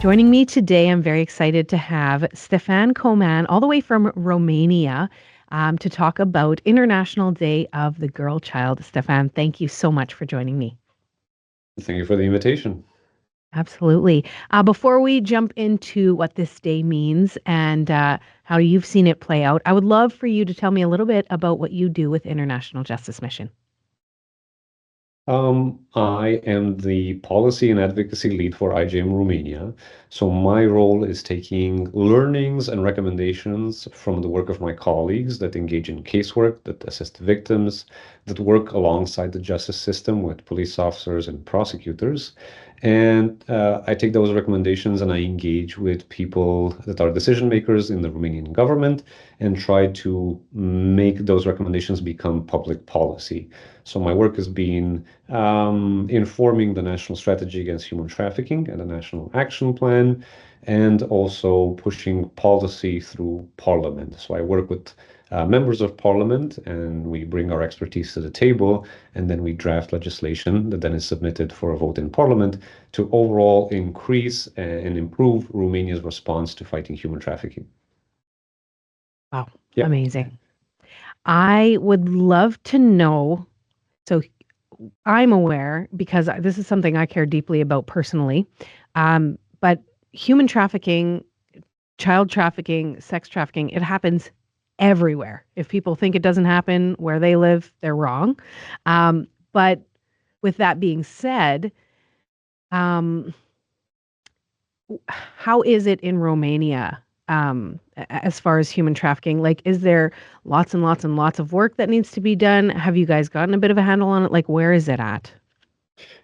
Joining me today, I'm very excited to have Stefan Coman, all the way from Romania, to talk about International Day of the Girl Child. Stefan, thank you so much for joining me. Thank you for the invitation. Absolutely. Before we jump into what this day means and how you've seen it play out, I would love for you to tell me a little bit about what you do with International Justice Mission. I am the policy and advocacy lead for IJM Romania. So my role is taking learnings and recommendations from the work of my colleagues that engage in casework, that assist victims, that work alongside the justice system with police officers and prosecutors. And I take those recommendations and I engage with people that are decision makers in the Romanian government and try to make those recommendations become public policy. So my work has been informing the national strategy against human trafficking and the national action plan, and also pushing policy through parliament. So I work with members of parliament and we bring our expertise to the table, and then we draft legislation that then is submitted for a vote in parliament to overall increase and improve Romania's response to fighting human trafficking. Wow, Yeah. amazing. I would love to know. So I'm aware because this is something I care deeply about personally. But human trafficking, child trafficking, sex trafficking, it happens everywhere. If people think it doesn't happen where they live, they're wrong. But with that being said, um, how is it in Romania as far as human trafficking? Like, is there lots and lots and lots of work that needs to be done? Have you guys gotten a bit of a handle on it? Like, where is it at?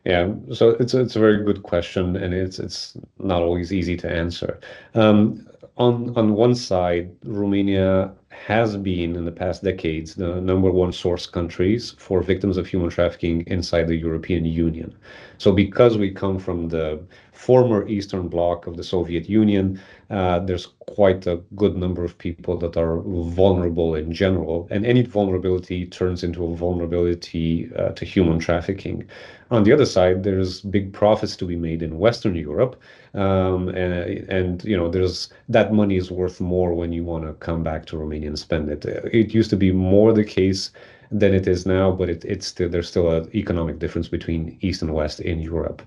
Yeah, so it's a very good question, and it's not always easy to answer. On one side, Romania has been in the past decades the number one source countries for victims of human trafficking inside the European Union. So because we come from the former Eastern Bloc of the Soviet Union, there's quite a good number of people that are vulnerable in general, and any vulnerability turns into a vulnerability to human trafficking. On the other side, there's big profits to be made in Western Europe, and there's that money is worth more when you want to come back to Romania and spend it. It used to be more the case than it is now, but it's still there's still an economic difference between East and West in Europe.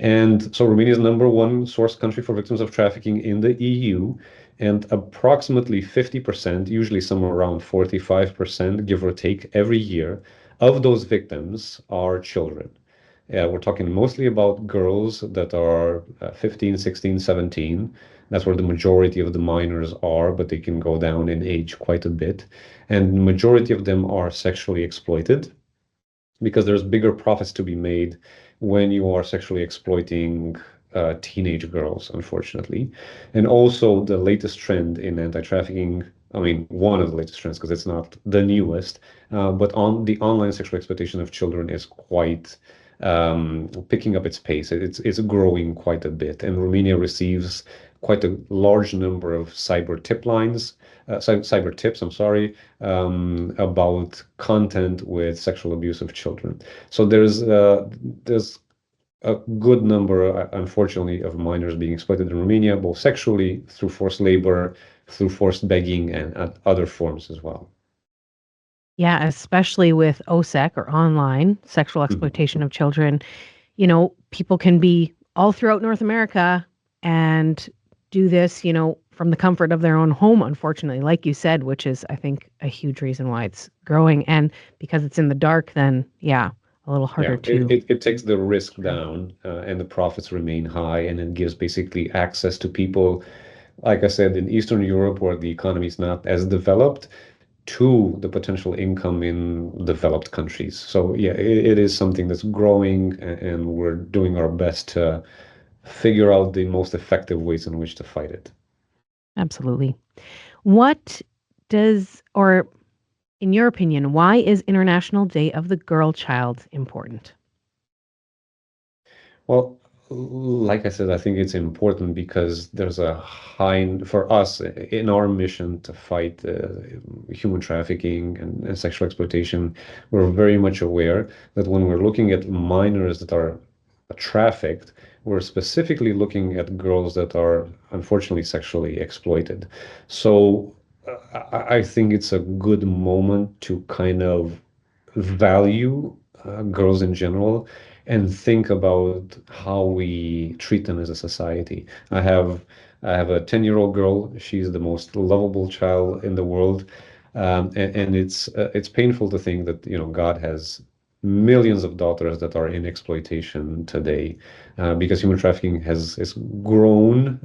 And so Romania is number one source country for victims of trafficking in the EU, and approximately 50%, usually somewhere around 45%, give or take, every year, of those victims are children. Yeah, we're talking mostly about girls that are 15, 16, 17. That's where the majority of the minors are, but they can go down in age quite a bit. And the majority of them are sexually exploited because there's bigger profits to be made when you are sexually exploiting teenage girls, unfortunately. And also the latest trend in anti-trafficking, I mean, one of the latest trends, because it's not the newest, but on the online sexual exploitation of children is quite picking up its pace. It's growing quite a bit, and Romania receives quite a large number of cyber tip lines, cyber tips, I'm sorry, about content with sexual abuse of children. So there's a good number, unfortunately, of minors being exploited in Romania, both sexually through forced labor, through forced begging, and other forms as well. Yeah, especially with OSEC or online sexual Mhm. exploitation of children. People can be all throughout North America and do this, from the comfort of their own home, unfortunately, like you said, which is, I think, a huge reason why it's growing. And because it's in the dark, then, yeah, a little harder Yeah, it, to it, it takes the risk control. down, and the profits remain high, and it gives basically access to people, like I said, in Eastern Europe, where the economy is not as developed, to the potential income in developed countries. So yeah, it is something that's growing, and we're doing our best to figure out the most effective ways in which to fight it. Absolutely. What or in your opinion, why is International Day of the Girl Child important? Well, like I said, I think it's important because there's a high, for us in our mission to fight human trafficking and sexual exploitation, we're very much aware that when we're looking at minors that are trafficked, we're specifically looking at girls that are unfortunately sexually exploited. So I think it's a good moment to kind of value girls in general and think about how we treat them as a society. I have a 10-year-old girl. She's the most lovable child in the world. And it's painful to think that, God has millions of daughters that are in exploitation today, because human trafficking has grown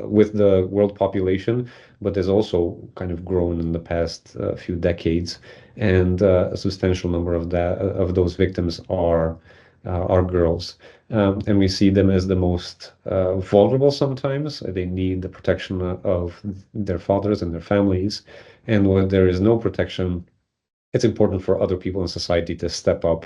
with the world population, but has also kind of grown in the past few decades, and a substantial number of those victims are girls. And we see them as the most vulnerable sometimes. They need the protection of their fathers and their families. And when there is no protection, it's important for other people in society to step up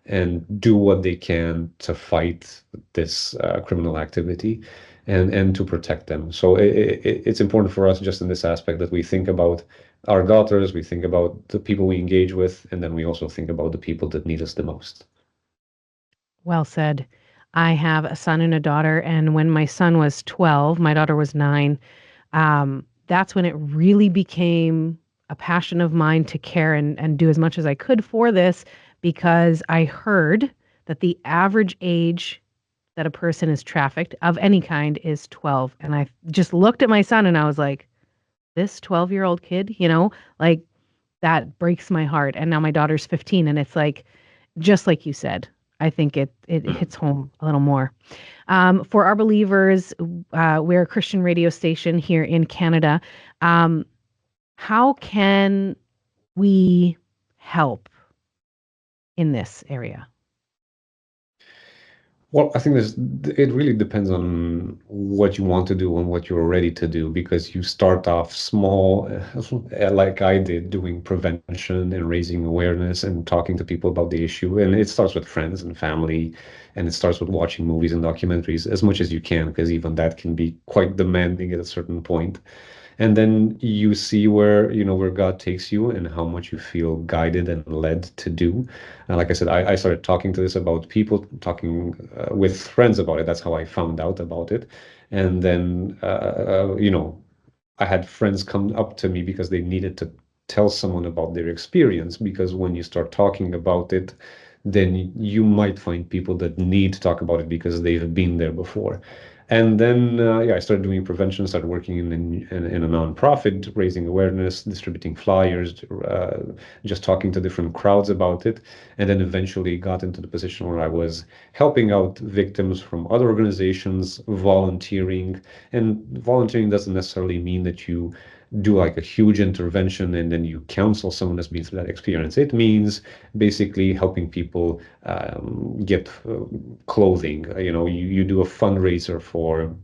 and do what they can to fight this criminal activity and to protect them. So it's important for us just in this aspect that we think about our daughters, we think about the people we engage with, and then we also think about the people that need us the most. Well said. I have a son and a daughter, and when my son was 12, my daughter was 9, that's when it really became a passion of mine to care and do as much as I could for this, because I heard that the average age that a person is trafficked of any kind is 12. And I just looked at my son and I was like, this 12-year-old kid, like that breaks my heart. And now my daughter's 15 and it's like, just like you said, I think it hits home a little more. For our believers, we're a Christian radio station here in Canada. Um, how can we help in this area? Well, I think it really depends on what you want to do and what you're ready to do, because you start off small, like I did, doing prevention and raising awareness and talking to people about the issue. And it starts with friends and family, and it starts with watching movies and documentaries as much as you can, because even that can be quite demanding at a certain point. And then you see where God takes you and how much you feel guided and led to do. Like I said, I started talking to this about people, talking with friends about it. That's how I found out about it. And then, I had friends come up to me because they needed to tell someone about their experience. Because when you start talking about it, then you might find people that need to talk about it because they've been there before. And then, yeah, I started doing prevention, started working in a nonprofit, raising awareness, distributing flyers, just talking to different crowds about it. And then eventually got into the position where I was helping out victims from other organizations, volunteering. And volunteering doesn't necessarily mean that you do like a huge intervention and then you counsel someone that's been through that experience. It means basically helping people get clothing. You do a fundraiser for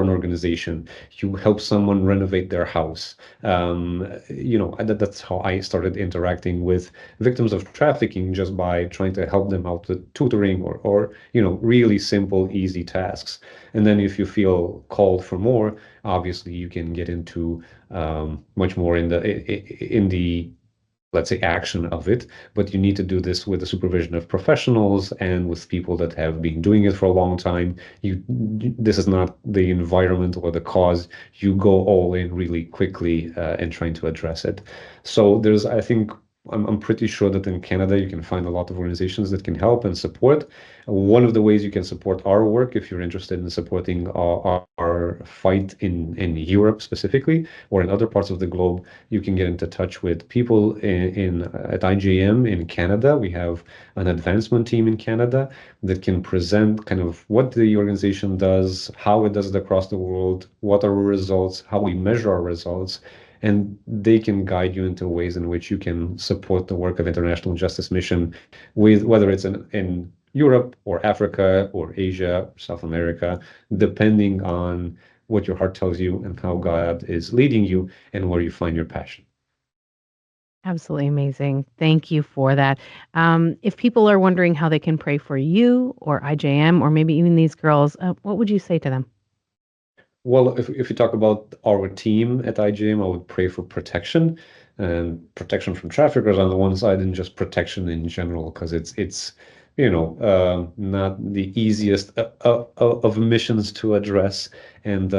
an organization. You help someone renovate their house. That's how I started interacting with victims of trafficking, just by trying to help them out with tutoring or really simple, easy tasks. And then if you feel called for more, obviously you can get into much more in the let's say action of it, but you need to do this with the supervision of professionals and with people that have been doing it for a long time. This is not the environment or the cause. You go all in really quickly in trying to address it. So I think I'm pretty sure that in Canada you can find a lot of organizations that can help and support. One of the ways you can support our work, if you're interested in supporting our fight in Europe specifically, or in other parts of the globe, you can get into touch with people at IJM in Canada. We have an advancement team in Canada that can present kind of what the organization does, how it does it across the world, what are our results, how we measure our results, and they can guide you into ways in which you can support the work of International Justice Mission, with whether it's in Europe or Africa or Asia, South America, depending on what your heart tells you and how God is leading you and where you find your passion. Absolutely amazing. Thank you for that. If people are wondering how they can pray for you or IJM or maybe even these girls, what would you say to them? Well, if you talk about our team at IJM, I would pray for protection, and protection from traffickers on the one side, and just protection in general, because it's not the easiest of missions to address, and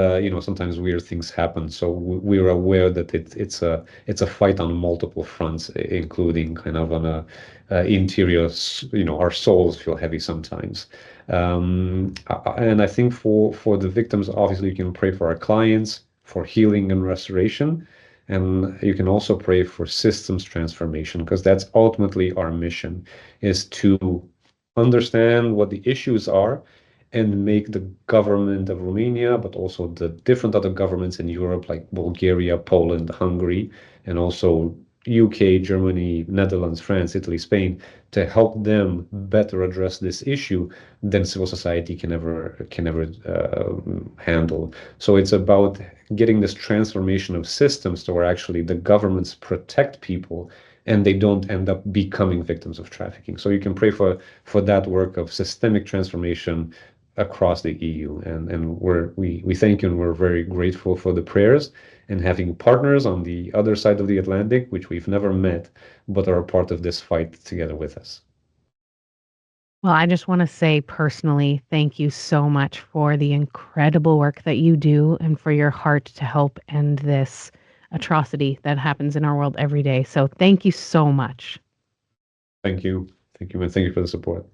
sometimes weird things happen. So we're aware that it's a fight on multiple fronts, including kind of on a interior. Our souls feel heavy sometimes. And I think for the victims, obviously, you can pray for our clients for healing and restoration. And you can also pray for systems transformation, because that's ultimately our mission, is to understand what the issues are and make the government of Romania, but also the different other governments in Europe, like Bulgaria, Poland, Hungary, and also UK, Germany, Netherlands, France, Italy, Spain, to help them better address this issue than civil society can ever handle. So it's about getting this transformation of systems to where actually the governments protect people and they don't end up becoming victims of trafficking. So you can pray for that work of systemic transformation across the EU. And we thank you, and we're very grateful for the prayers and having partners on the other side of the Atlantic, which we've never met, but are a part of this fight together with us. Well, I just want to say personally, thank you so much for the incredible work that you do and for your heart to help end this atrocity that happens in our world every day. So thank you so much. Thank you. Thank you, and thank you for the support.